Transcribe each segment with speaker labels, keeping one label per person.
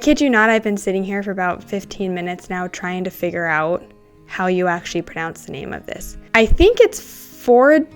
Speaker 1: kid you not, I've been sitting here for about 15 minutes now trying to figure out how you actually pronounce the name of this. I think it's Foraglings?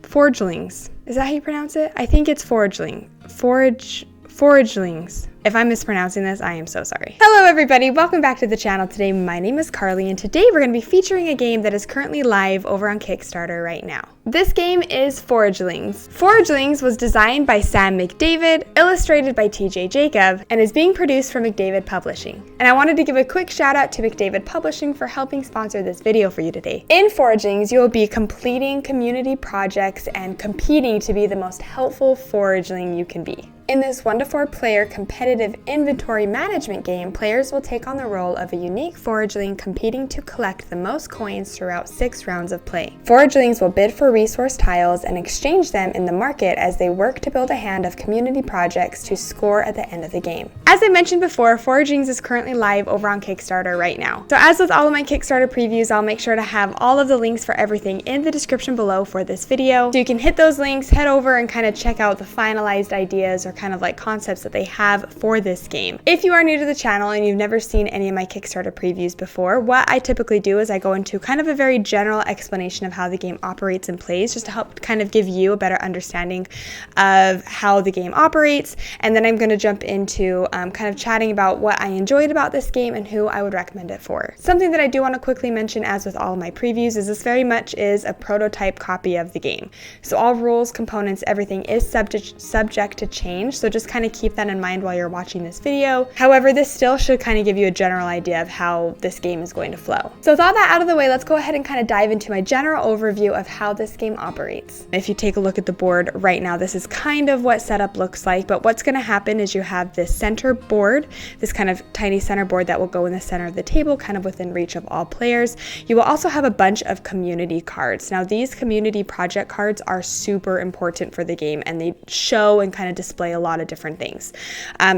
Speaker 1: Foraglings. Is that how you pronounce it? I think it's Foragling. Foraglings. If I'm mispronouncing this, I am so sorry. Hello everybody, welcome back to the channel today. My name is Carly and today we're going to be featuring a game that is currently live over on Kickstarter right now. This game is Foraglings. Foraglings was designed by Sam Mcdavitt, illustrated by TJ Jacob, and is being produced for Mcdavitt Publishing. And I wanted to give a quick shout out to Mcdavitt Publishing for helping sponsor this video for you today. In Foraglings, you will be completing community projects and competing to be the most helpful foragling you can be. In this 1-to-4 player competitive inventory management game, players will take on the role of a unique foragling competing to collect the most coins throughout 6 rounds of play. Foraglings will bid for resource tiles and exchange them in the market as they work to build a hand of community projects to score at the end of the game. As I mentioned before, Foraglings is currently live over on Kickstarter right now. So as with all of my Kickstarter previews, I'll make sure to have all of the links for everything in the description below for this video. So you can hit those links, head over and kind of check out the finalized ideas or kind of like concepts that they have for this game. If you are new to the channel and you've never seen any of my Kickstarter previews before, what I typically do is I go into kind of a very general explanation of how the game operates and plays, just to help kind of give you a better understanding of how the game operates. And then I'm going to jump into kind of chatting about what I enjoyed about this game and who I would recommend it for. Something that I do want to quickly mention, as with all of my previews, is this very much is a prototype copy of the game. So all rules, components, everything is subject to change. So just kind of keep that in mind while you're watching this video. However, this still should kind of give you a general idea of how this game is going to flow. So with all that out of the way, let's go ahead and kind of dive into my general overview of how this game operates. If you take a look at the board right now, this is kind of what setup looks like, but what's going to happen is you have this center board, this kind of tiny center board that will go in the center of the table, kind of within reach of all players. You will also have a bunch of community cards. Now, these community project cards are super important for the game, and they show and kind of display a lot of different things.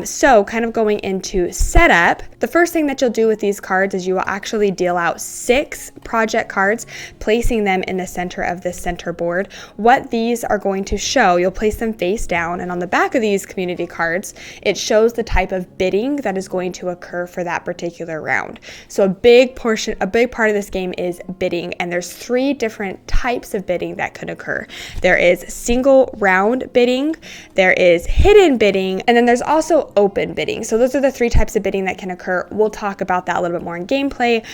Speaker 1: So kind of going into setup, the first thing that you'll do with these cards is you will actually deal out 6 project cards, placing them in the center of this center board. What these are going to show, you'll place them face down, and on the back of these community cards, it shows the type of bidding that is going to occur for that particular round. So a big part of this game is bidding, and there's 3 different types of bidding that could occur. There is single round bidding, there is hidden bidding, and then there's also open bidding. So those are the 3 types of bidding that can occur. We'll talk about that a little bit more in gameplay,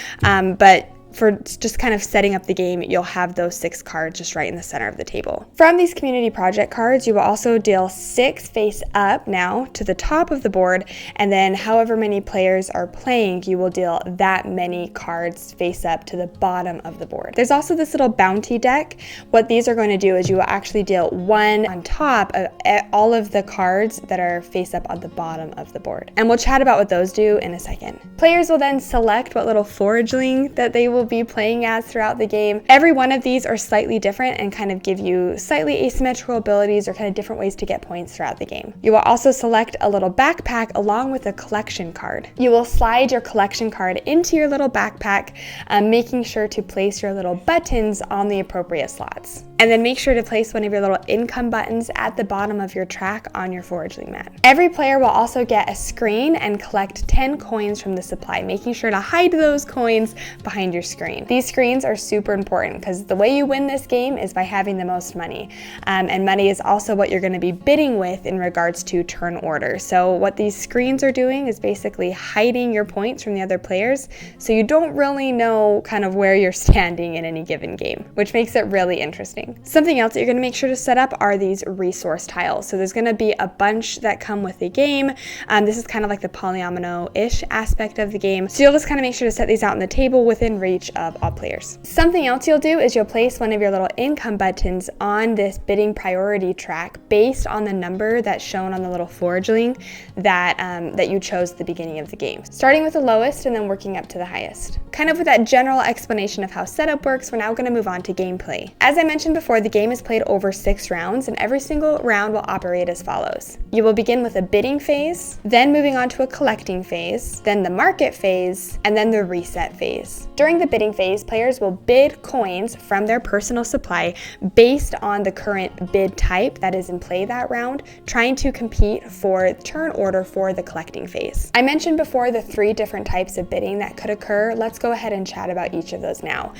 Speaker 1: but for just kind of setting up the game, you'll have those 6 cards just right in the center of the table. From these community project cards, you will also deal 6 face up now to the top of the board, and then however many players are playing, you will deal that many cards face up to the bottom of the board. There's also this little bounty deck. What these are going to do is you will actually deal 1 on top of all of the cards that are face up on the bottom of the board. And we'll chat about what those do in a second. Players will then select what little foragling that they will be playing as throughout the game. Every one of these are slightly different and kind of give you slightly asymmetrical abilities or kind of different ways to get points throughout the game. You will also select a little backpack along with a collection card. You will slide your collection card into your little backpack, making sure to place your little buttons on the appropriate slots. And then make sure to place one of your little income buttons at the bottom of your track on your foraging mat. Every player will also get a screen and collect 10 coins from the supply, making sure to hide those coins behind your screen. These screens are super important because the way you win this game is by having the most money. And money is also what you're going to be bidding with in regards to turn order. So what these screens are doing is basically hiding your points from the other players, so you don't really know kind of where you're standing in any given game, which makes it really interesting. Something else that you're going to make sure to set up are these resource tiles. So there's going to be a bunch that come with the game. This is kind of like the polyomino-ish aspect of the game. So you'll just kind of make sure to set these out on the table within reach of all players. Something else you'll do is you'll place one of your little income buttons on this bidding priority track based on the number that's shown on the little foragling that you chose at the beginning of the game. Starting with the lowest and then working up to the highest. Kind of with that general explanation of how setup works, we're now going to move on to gameplay. As I mentioned before, the game is played over 6 rounds, and every single round will operate as follows. You will begin with a bidding phase, then moving on to a collecting phase, then the market phase, and then the reset phase. During the bidding phase, players will bid coins from their personal supply based on the current bid type that is in play that round, trying to compete for turn order for the collecting phase. I mentioned before the 3 different types of bidding that could occur. Let's go ahead and chat about each of those now.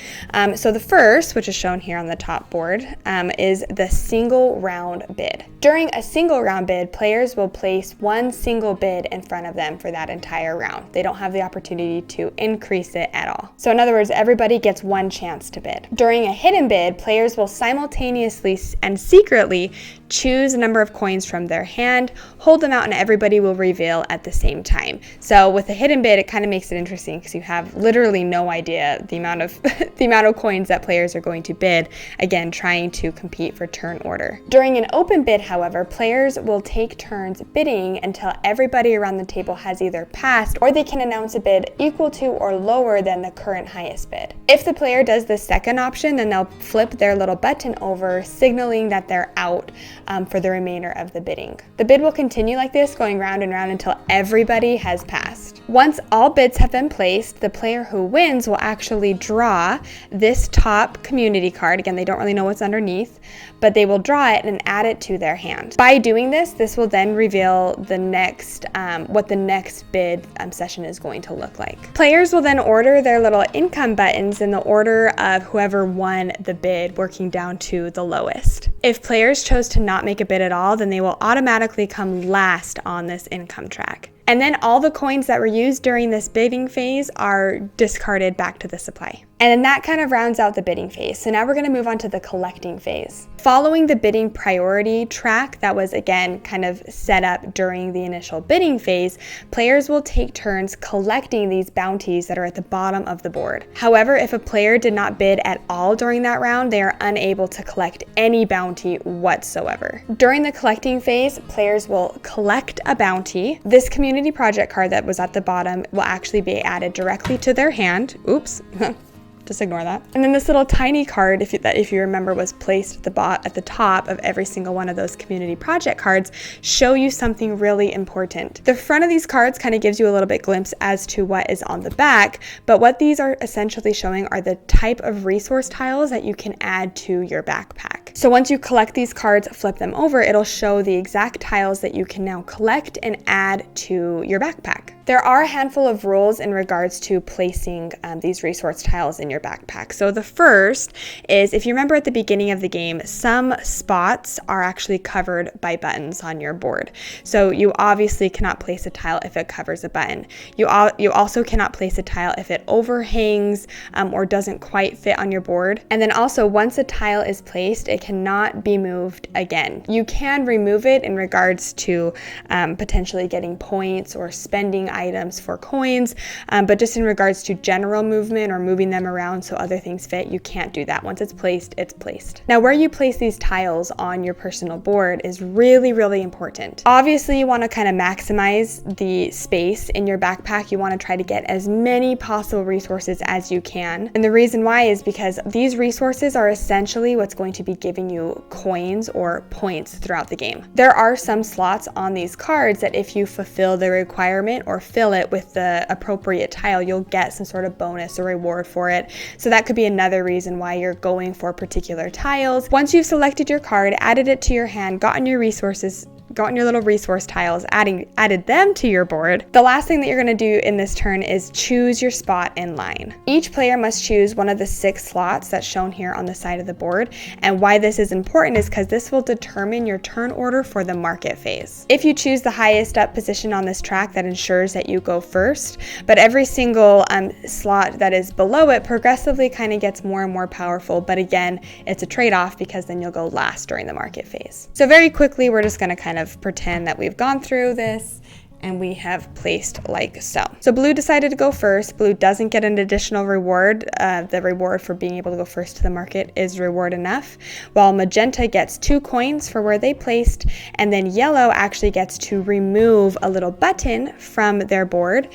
Speaker 1: So the first, which is shown here on the top board, is the single round bid. During a single round bid, players will place one single bid in front of them for that entire round. They don't have the opportunity to increase it at all. So in other words, everybody gets one chance to bid. During a hidden bid, players will simultaneously and secretly choose a number of coins from their hand, hold them out, and everybody will reveal at the same time. So with a hidden bid, it kind of makes it interesting because you have literally no idea the amount of the amount of coins that players are going to bid, again, trying to compete for turn order. During an open bid, however, players will take turns bidding until everybody around the table has either passed, or they can announce a bid equal to or lower than the current highest bid. If the player does the second option, then they'll flip their little button over, signaling that they're out for the remainder of the bidding. The bid will continue like this, going round and round until everybody has passed. Once all bids have been placed, the player who wins will actually draw this top community card. Again, they don't really know what's underneath, but they will draw it and add it to their hand. By doing this will then reveal the next what the next bid session is going to look like. Players will then order their little income buttons in the order of whoever won the bid, working down to the lowest. If players chose to not make a bid at all, then they will automatically come last on this income track. And then all the coins that were used during this bidding phase are discarded back to the supply. And then that kind of rounds out the bidding phase. So now we're going to move on to the collecting phase. Following the bidding priority track that was, again, kind of set up during the initial bidding phase, players will take turns collecting these bounties that are at the bottom of the board. However, if a player did not bid at all during that round, they are unable to collect any bounty whatsoever. During the collecting phase, players will collect a bounty. This community project card that was at the bottom will actually be added directly to their hand. Oops. Just ignore that. And then this little tiny card, if you remember, was placed at the top of every single one of those community project cards, show you something really important. The front of these cards kind of gives you a little bit glimpse as to what is on the back, but what these are essentially showing are the type of resource tiles that you can add to your backpack. So once you collect these cards, flip them over, it'll show the exact tiles that you can now collect and add to your backpack. There are a handful of rules in regards to placing these resource tiles in your backpack. So the first is, if you remember at the beginning of the game, some spots are actually covered by buttons on your board. So you obviously cannot place a tile if it covers a button. You also cannot place a tile if it overhangs or doesn't quite fit on your board. And then also, once a tile is placed, it cannot be moved again. You can remove it in regards to potentially getting points or spending items for coins, but just in regards to general movement or moving them around so other things fit, you can't do that. Once it's placed, it's placed. Now, where you place these tiles on your personal board is really, really important. Obviously, you want to kind of maximize the space in your backpack. You want to try to get as many possible resources as you can. And the reason why is because these resources are essentially what's going to be giving you coins or points throughout the game. There are some slots on these cards that if you fulfill the requirement or fill it with the appropriate tile, you'll get some sort of bonus or reward for it. So that could be another reason why you're going for particular tiles. Once you've selected your card, added it to your hand, gotten your little resource tiles, added them to your board, the last thing that you're going to do in this turn is choose your spot in line. Each player must choose one of the 6 slots that's shown here on the side of the board, and why this is important is because this will determine your turn order for the market phase. If you choose the highest up position on this track, that ensures that you go first, but every single slot that is below it progressively kind of gets more and more powerful, but again, it's a trade-off because then you'll go last during the market phase. So very quickly, we're just going to kind of pretend that we've gone through this and we have placed like so. So blue decided to go first. Blue doesn't get an additional reward. The reward for being able to go first to the market is reward enough, while magenta gets 2 coins for where they placed, and then yellow actually gets to remove a little button from their board,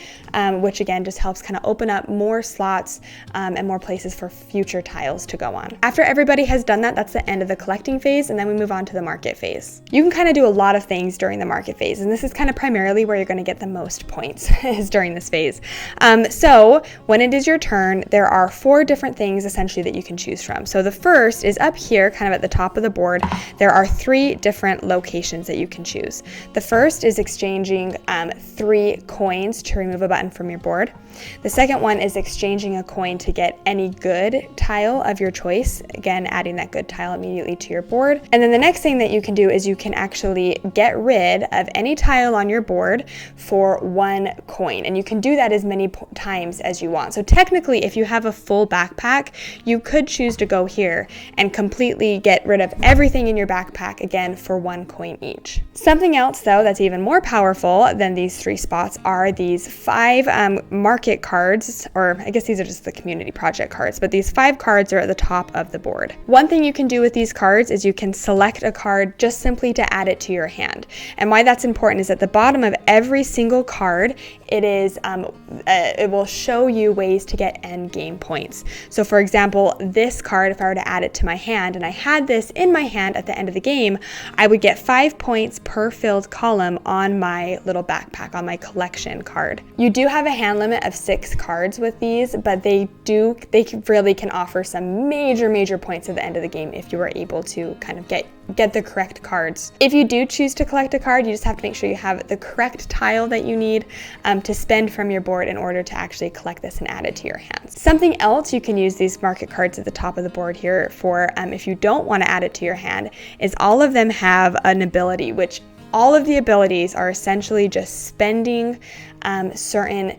Speaker 1: which again just helps kind of open up more slots and more places for future tiles to go on. After everybody has done that, that's the end of the collecting phase, and then we move on to the market phase. You can kind of do a lot of things during the market phase, and this is kind of primarily where you're going to get the most points is during this phase. So when it is your turn, there are 4 different things essentially that you can choose from. So the first is up here, kind of at the top of the board. There are 3 different locations that you can choose. The first is exchanging 3 coins to remove a button from your board. The second one is exchanging a coin to get any good tile of your choice. Again, adding that good tile immediately to your board. And then the next thing that you can do is you can actually get rid of any tile on your board for 1 coin. And you can do that as many times as you want. So technically, if you have a full backpack, you could choose to go here and completely get rid of everything in your backpack again for 1 coin each. Something else though that's even more powerful than these 3 spots are these 5 market cards, or I guess these are just the community project cards, but these 5 cards are at the top of the board. One thing you can do with these cards is you can select a card just simply to add it to your hand. And why that's important is at the bottom of every single card, it will show you ways to get end game points. So for example, this card, if I were to add it to my hand and I had this in my hand at the end of the game, I would get 5 points per filled column on my little backpack, on my collection card. You do have a hand limit of 6 cards with these, but they really can offer some major points at the end of the game if you are able to kind of get the correct cards. If you do choose to collect a card, you just have to make sure you have the correct tile that you need to spend from your board in order to actually collect this and add it to your hands. Something else you can use these market cards at the top of the board here for if you don't want to add it to your hand is all of them have an ability, which all of the abilities are essentially just spending certain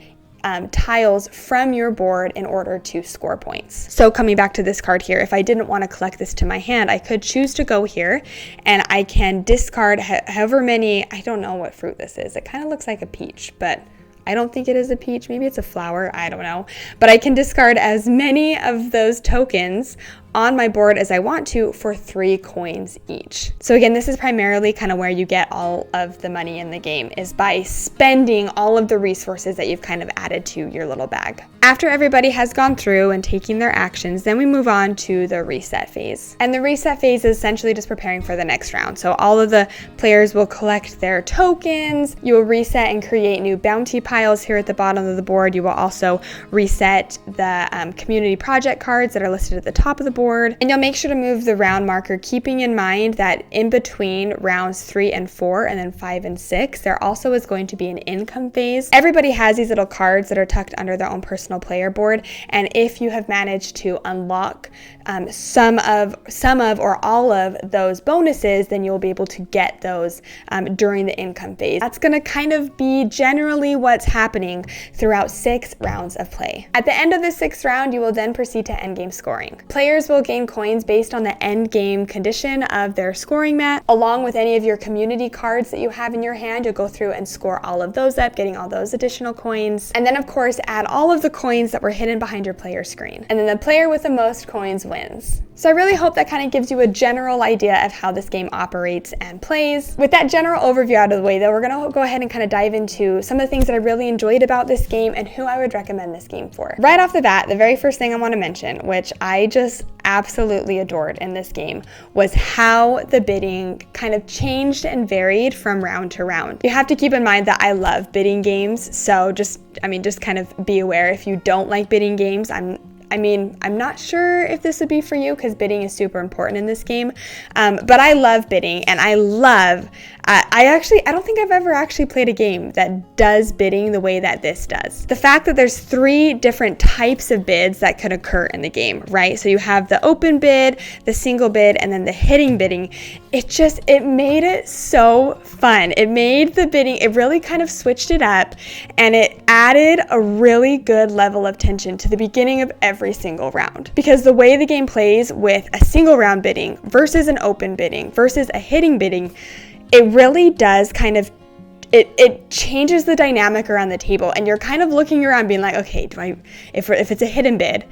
Speaker 1: tiles from your board in order to score points. So coming back to this card here, if I didn't want to collect this to my hand, I could choose to go here and I can discard however many, I don't know what fruit this is. It kind of looks like a peach, but I don't think it is a peach. Maybe it's a flower. I don't know. But I can discard as many of those tokens on my board as I want to for 3 coins each. So again, this is primarily kind of where you get all of the money in the game, is by spending all of the resources that you've kind of added to your little bag. After everybody has gone through and taking their actions, then we move on to the reset phase. And the reset phase is essentially just preparing for the next round. So all of the players will collect their tokens, you will reset and create new bounty piles here at the bottom of the board. You will also reset the community project cards that are listed at the top of the board, and you'll make sure to move the round marker, keeping in mind that in between rounds 3 and 4 and then 5 and 6, there also is going to be an income phase. Everybody has these little cards that are tucked under their own personal player board, and if you have managed to unlock some of or all of those bonuses, then you'll be able to get those during the income phase. That's going to kind of be generally what's happening throughout 6 rounds of play. At the end of the 6th round, you will then proceed to endgame scoring. Players will gain coins based on the end game condition of their scoring mat, along with any of your community cards that you have in your hand. You'll go through and score all of those up, getting all those additional coins, and then of course add all of the coins that were hidden behind your player screen. And then the player with the most coins wins. So I really hope that kind of gives you a general idea of how this game operates and plays. With that general overview out of the way, though, we're going to go ahead and kind of dive into some of the things that I really enjoyed about this game and who I would recommend this game for. Right off the bat, the very first thing I want to mention, which I just absolutely adored in this game, was how the bidding kind of changed and varied from round to round. You have to keep in mind that I love bidding games, so just kind of be aware if you don't like bidding games. I'm not sure if this would be for you because bidding is super important in this game, but I love bidding, and I don't think I've ever actually played a game that does bidding the way that this does. The fact that there's 3 different types of bids that could occur in the game, right? So you have the open bid, the single bid, and then the hitting bidding. It made it so fun. It made the bidding, it really kind of switched it up, and it added a really good level of tension to the beginning of every single round. Because the way the game plays with a single round bidding versus an open bidding versus a hitting bidding, it really does kind of it changes the dynamic around the table, and you're kind of looking around being like, okay, if it's a hidden bid,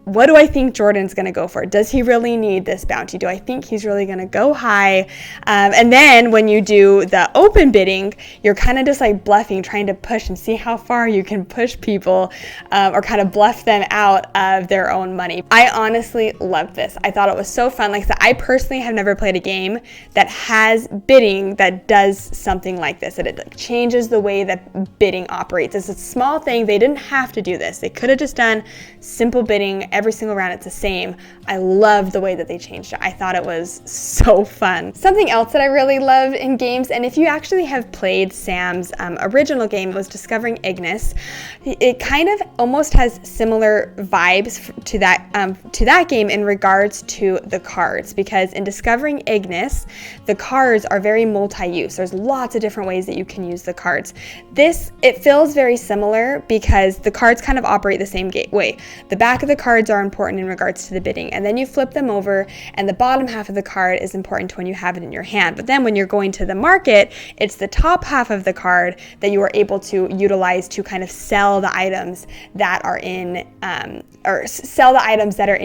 Speaker 1: what do I think Jordan's going to go for? Does he really need this bounty? Do I think he's really going to go high? And then when you do the open bidding, you're kind of just like bluffing, trying to push and see how far you can push people or kind of bluff them out of their own money. I honestly loved this. I thought it was so fun. Like I said, I personally have never played a game that has bidding that does something like this. this, that it like changes the way that bidding operates. It's a small thing. They didn't have to do this. They could have just done simple bidding every single round. It's the same. I love the way that they changed it. I thought it was so fun. Something else that I really love in games, and if you actually have played Sam's original game, was Discovering Ignis. It kind of almost has similar vibes to that game in regards to the cards, because in Discovering Ignis, the cards are very multi-use. There's lots of different ways that you can use the cards. It feels very similar because the cards kind of operate the same way. The back of the cards are important in regards to the bidding, and then you flip them over, and the bottom half of the card is important when you have it in your hand. But then when you're going to the market, it's the top half of the card that you are able to utilize to kind of sell the items that are in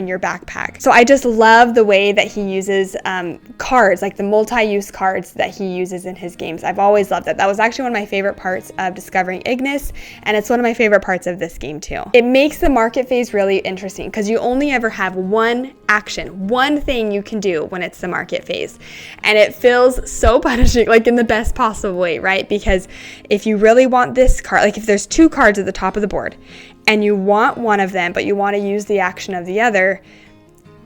Speaker 1: your backpack. So I just love the way that he uses cards, like the multi-use cards that he uses in his games. I've always loved that. That was actually one of my favorite parts of Discovering Ignis, and it's one of my favorite parts of this game too. It makes the market phase really interesting because you only ever have one action, one thing you can do when it's the market phase. And it feels so punishing, like in the best possible way, right? Because if you really want this card, like if there's two cards at the top of the board and you want one of them, but you want to use the action of the other,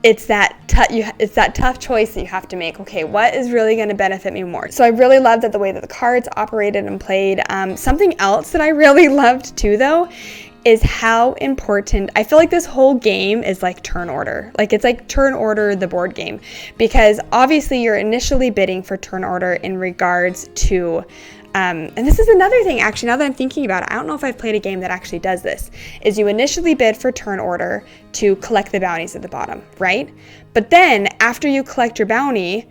Speaker 1: it's that tough choice that you have to make. Okay, what is really going to benefit me more? So I really loved that the way that the cards operated and played. Something else that I really loved too, though, is how important, I feel like this whole game is like turn order. Like it's like turn order, the board game, because obviously you're initially bidding for turn order in regards to, and this is another thing actually, now that I'm thinking about it, I don't know if I've played a game that actually does this, is you initially bid for turn order to collect the bounties at the bottom, right? But then after you collect your bounty,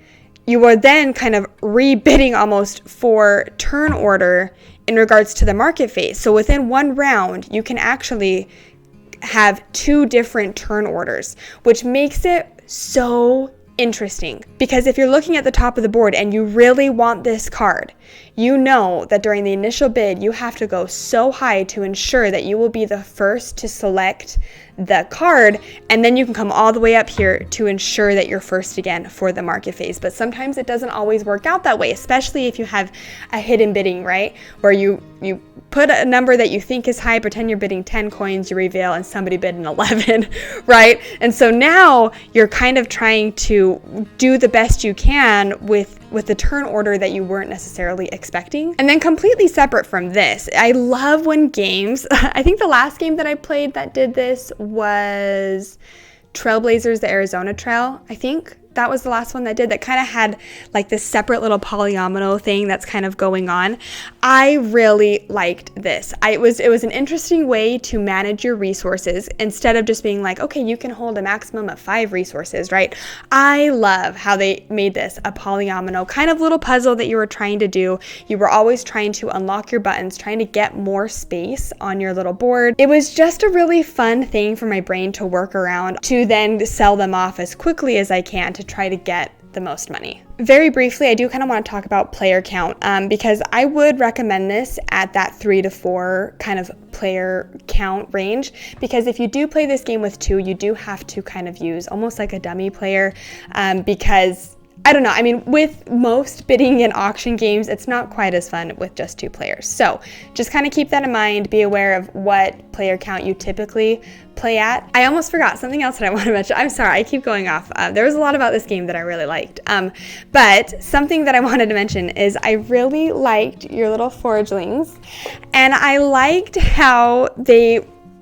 Speaker 1: you are then kind of rebidding almost for turn order in regards to the market phase. So within one round, you can actually have two different turn orders, which makes it so interesting. Because if you're looking at the top of the board and you really want this card, you know that during the initial bid, you have to go so high to ensure that you will be the first to select the card, and then you can come all the way up here to ensure that you're first again for the market phase. But sometimes it doesn't always work out that way, especially if you have a hidden bidding, right? Where you put a number that you think is high, pretend you're bidding 10 coins, you reveal, and somebody bid an 11, right? And so now you're kind of trying to do the best you can with the turn order that you weren't necessarily expecting. And then completely separate from this, I love when games, I think the last game that I played that did this was Trailblazers, the Arizona Trail, I think. That was the last one that did, that kind of had like this separate little polyomino thing that's kind of going on. I really liked this. It was an interesting way to manage your resources instead of just being like, okay, you can hold a maximum of 5 resources, right? I love how they made this a polyomino kind of little puzzle that you were trying to do. You were always trying to unlock your buttons, trying to get more space on your little board. It was just a really fun thing for my brain to work around to then sell them off as quickly as I can to try to get the most money. Very briefly, I do kind of want to talk about player count because I would recommend this at that 3 to 4 kind of player count range, because if you do play this game with 2, you do have to kind of use almost like a dummy player because I don't know. I mean, with most bidding and auction games, it's not quite as fun with just 2 players. So just kind of keep that in mind. Be aware of what player count you typically play at. I almost forgot something else that I want to mention. I'm sorry, I keep going off. There was a lot about this game that I really liked. But something that I wanted to mention is I really liked your little Foraglings. And I liked how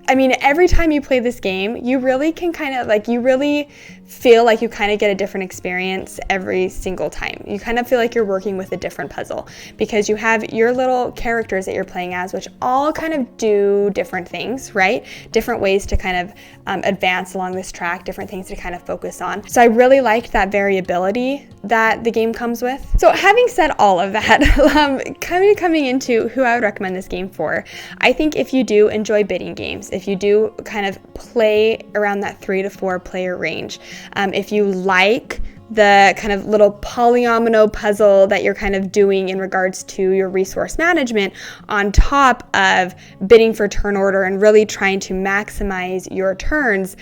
Speaker 1: every time you play this game, you really can kind of like, you really feel like you kind of get a different experience every single time. You kind of feel like you're working with a different puzzle because you have your little characters that you're playing as, which all kind of do different things, right? Different ways to kind of advance along this track, different things to kind of focus on. So I really liked that variability that the game comes with. So having said all of that, coming into who I would recommend this game for, I think if you do enjoy bidding games, if you do kind of play around that 3 to 4 player range, if you like the kind of little polyomino puzzle that you're kind of doing in regards to your resource management on top of bidding for turn order and really trying to maximize your turns,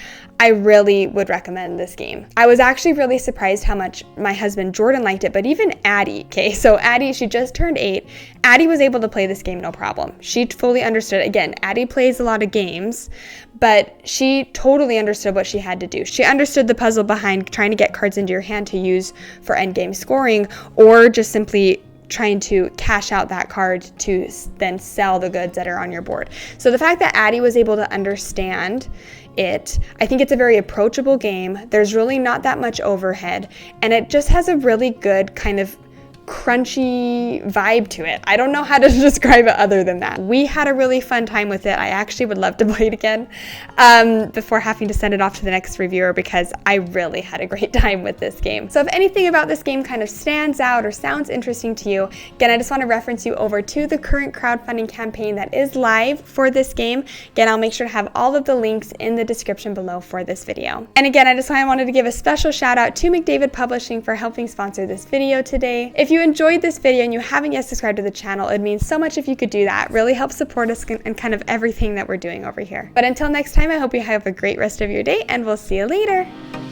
Speaker 1: I really would recommend this game. I was actually really surprised how much my husband Jordan liked it, but even Addie, okay, so Addie, she just turned 8. Addie was able to play this game no problem. She fully understood. Again, Addie plays a lot of games, but she totally understood what she had to do. She understood the puzzle behind trying to get cards into your hand to use for endgame scoring, or just simply trying to cash out that card to then sell the goods that are on your board. So the fact that Addie was able to understand it, I think it's a very approachable game. There's really not that much overhead, and it just has a really good kind of crunchy vibe to it. I don't know how to describe it other than that. We had a really fun time with it. I actually would love to play it again before having to send it off to the next reviewer, because I really had a great time with this game. So if anything about this game kind of stands out or sounds interesting to you, again, I just want to reference you over to the current crowdfunding campaign that is live for this game. Again, I'll make sure to have all of the links in the description below for this video. And again, I wanted to give a special shout out to Mcdavitt Publishing for helping sponsor this video today. If you enjoyed this video and you haven't yet subscribed to the channel, it means so much if you could do that. It really helps support us and kind of everything that we're doing over here. But until next time, I hope you have a great rest of your day, and we'll see you later.